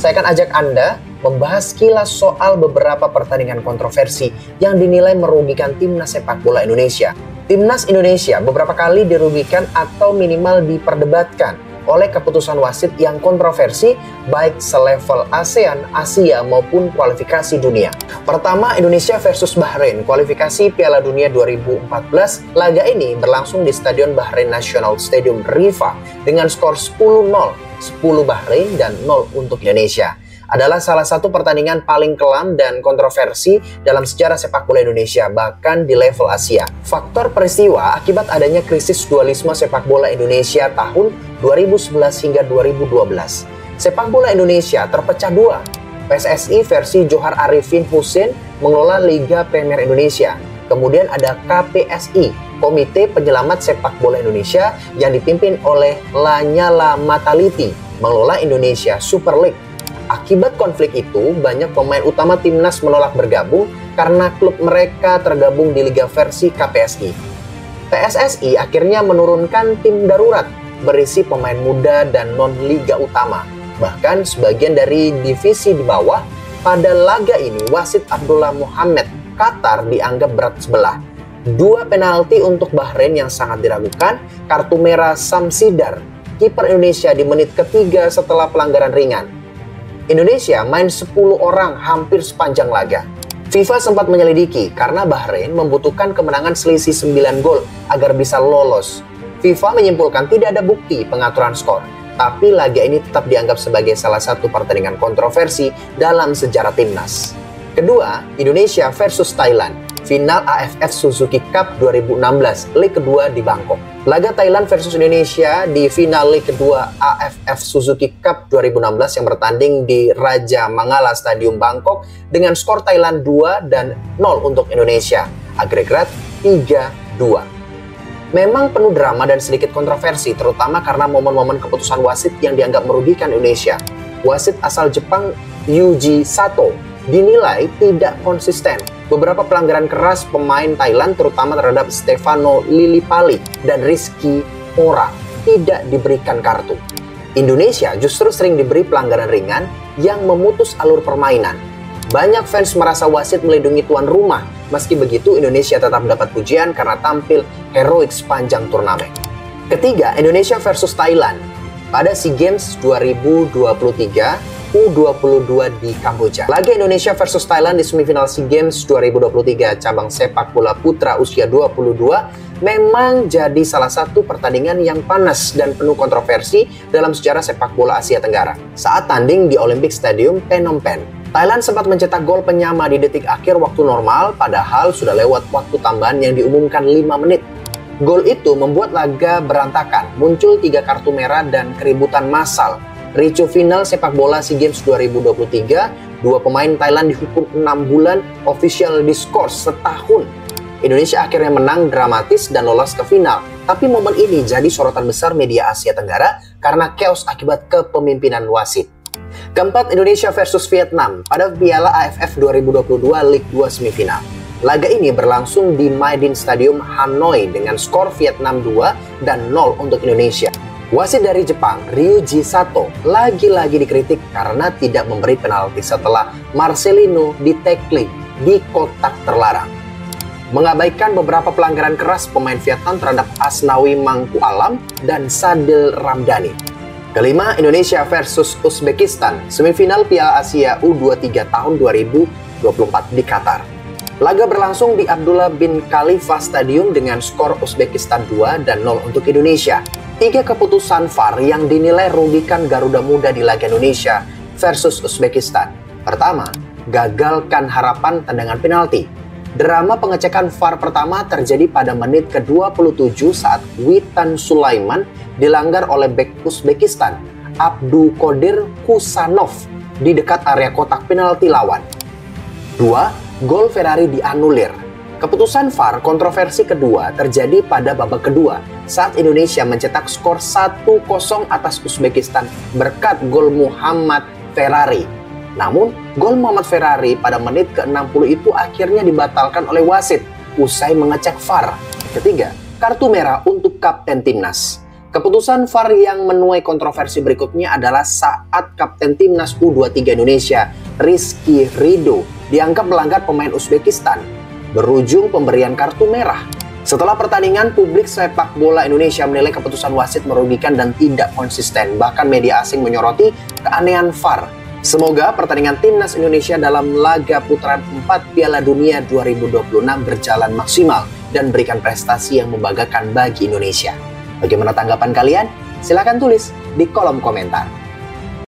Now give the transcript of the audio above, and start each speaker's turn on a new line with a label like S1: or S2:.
S1: Saya akan ajak Anda membahas kilas soal beberapa pertandingan kontroversi yang dinilai merugikan timnas sepak bola Indonesia. Timnas Indonesia beberapa kali dirugikan atau minimal diperdebatkan oleh keputusan wasit yang kontroversi baik selevel ASEAN, Asia maupun kualifikasi dunia. Pertama, Indonesia versus Bahrain, kualifikasi Piala Dunia 2014. Laga ini berlangsung di Stadion Bahrain National Stadium Rifa dengan skor 10-0, 10 Bahrain dan 0 untuk Indonesia. Adalah salah satu pertandingan paling kelam dan kontroversi dalam sejarah sepak bola Indonesia, bahkan di level Asia. Faktor peristiwa akibat adanya krisis dualisme sepak bola Indonesia tahun 2011 hingga 2012. Sepak bola Indonesia terpecah dua. PSSI versi Johar Arifin Husein mengelola Liga Premier Indonesia. Kemudian ada KPSI, Komite Penyelamat Sepak Bola Indonesia, yang dipimpin oleh Lanyala Mataliti, mengelola Indonesia Super League. Akibat konflik itu, banyak pemain utama timnas menolak bergabung karena klub mereka tergabung di liga versi KPSI. PSSI akhirnya menurunkan tim darurat berisi pemain muda dan non-liga utama. Bahkan sebagian dari divisi di bawah. Pada laga ini, wasit Abdullah Muhammad Qatar dianggap berat sebelah. 2 penalti untuk Bahrain yang sangat diragukan, kartu merah Samsidar, kiper Indonesia di menit ketiga setelah pelanggaran ringan. Indonesia main 10 orang hampir sepanjang laga. FIFA sempat menyelidiki karena Bahrain membutuhkan kemenangan selisih 9 gol agar bisa lolos. FIFA menyimpulkan tidak ada bukti pengaturan skor, tapi laga ini tetap dianggap sebagai salah satu pertandingan kontroversi dalam sejarah timnas. Kedua, Indonesia versus Thailand, final AFF Suzuki Cup 2016, leg kedua di Bangkok. Laga Thailand versus Indonesia di final leg kedua AFF Suzuki Cup 2016 yang bertanding di Raja Mangala Stadium Bangkok dengan skor Thailand 2 dan 0 untuk Indonesia, agregat 3-2. Memang penuh drama dan sedikit kontroversi, terutama karena momen-momen keputusan wasit yang dianggap merugikan Indonesia. Wasit asal Jepang Yuji Sato dinilai tidak konsisten. Beberapa pelanggaran keras pemain Thailand, terutama terhadap Stefano Lillipali dan Rizky Ora, tidak diberikan kartu. Indonesia justru sering diberi pelanggaran ringan yang memutus alur permainan. Banyak fans merasa wasit melindungi tuan rumah. Meski begitu, Indonesia tetap mendapat pujian karena tampil heroik sepanjang turnamen. Ketiga, Indonesia versus Thailand pada SEA Games 2023 U22 di Kamboja. Laga Indonesia versus Thailand di semifinal SEA Games 2023 cabang sepak bola putra usia 22 memang jadi salah satu pertandingan yang panas dan penuh kontroversi dalam sejarah sepak bola Asia Tenggara. Saat tanding di Olympic Stadium Phnom Penh, Thailand sempat mencetak gol penyama di detik akhir waktu normal, padahal sudah lewat waktu tambahan yang diumumkan 5 menit. Gol itu membuat laga berantakan, muncul 3 kartu merah dan keributan massal. Ricu final sepak bola SEA Games 2023, 2 pemain Thailand dihukum 6 bulan, official diskors setahun. Indonesia akhirnya menang dramatis dan lolos ke final. Tapi momen ini jadi sorotan besar media Asia Tenggara karena chaos akibat kepemimpinan wasit. Keempat, Indonesia versus Vietnam pada Piala AFF 2022 League 2 semifinal. Laga ini berlangsung di Maidin Stadium Hanoi dengan skor Vietnam 2 dan 0 untuk Indonesia. Wasit dari Jepang, Ryuji Sato, lagi-lagi dikritik karena tidak memberi penalti setelah Marcelino ditekling di kotak terlarang. Mengabaikan beberapa pelanggaran keras pemain Vietnam terhadap Asnawi Mangku Alam dan Sadil Ramdhani. Kelima, Indonesia versus Uzbekistan, semifinal Piala Asia U23 tahun 2024 di Qatar. Laga berlangsung di Abdullah bin Khalifa Stadium dengan skor Uzbekistan 2 dan 0 untuk Indonesia. 3 keputusan VAR yang dinilai rugikan Garuda Muda di laga Indonesia versus Uzbekistan. Pertama, gagalkan harapan tendangan penalti. Drama pengecekan VAR pertama terjadi pada menit ke-27 saat Witan Sulaiman dilanggar oleh bek Uzbekistan, Abdu Qadir Kusanov, di dekat area kotak penalti lawan. 2. Gol Ferrari dianulir. Keputusan VAR kontroversi kedua terjadi pada babak kedua saat Indonesia mencetak skor 1-0 atas Uzbekistan berkat gol Muhammad Ferrari. Namun, gol Muhammad Ferrari pada menit ke-60 itu akhirnya dibatalkan oleh wasit usai mengecek VAR. Ketiga, kartu merah untuk kapten timnas. Keputusan VAR yang menuai kontroversi berikutnya adalah saat Kapten Timnas U23 Indonesia, Rizky Ridho, dianggap melanggar pemain Uzbekistan, berujung pemberian kartu merah. Setelah pertandingan, publik sepak bola Indonesia menilai keputusan wasit merugikan dan tidak konsisten. Bahkan media asing menyoroti keanehan VAR. Semoga pertandingan Timnas Indonesia dalam laga putaran 4 Piala Dunia 2026 berjalan maksimal dan berikan prestasi yang membanggakan bagi Indonesia. Bagaimana tanggapan kalian? Silahkan tulis di kolom komentar.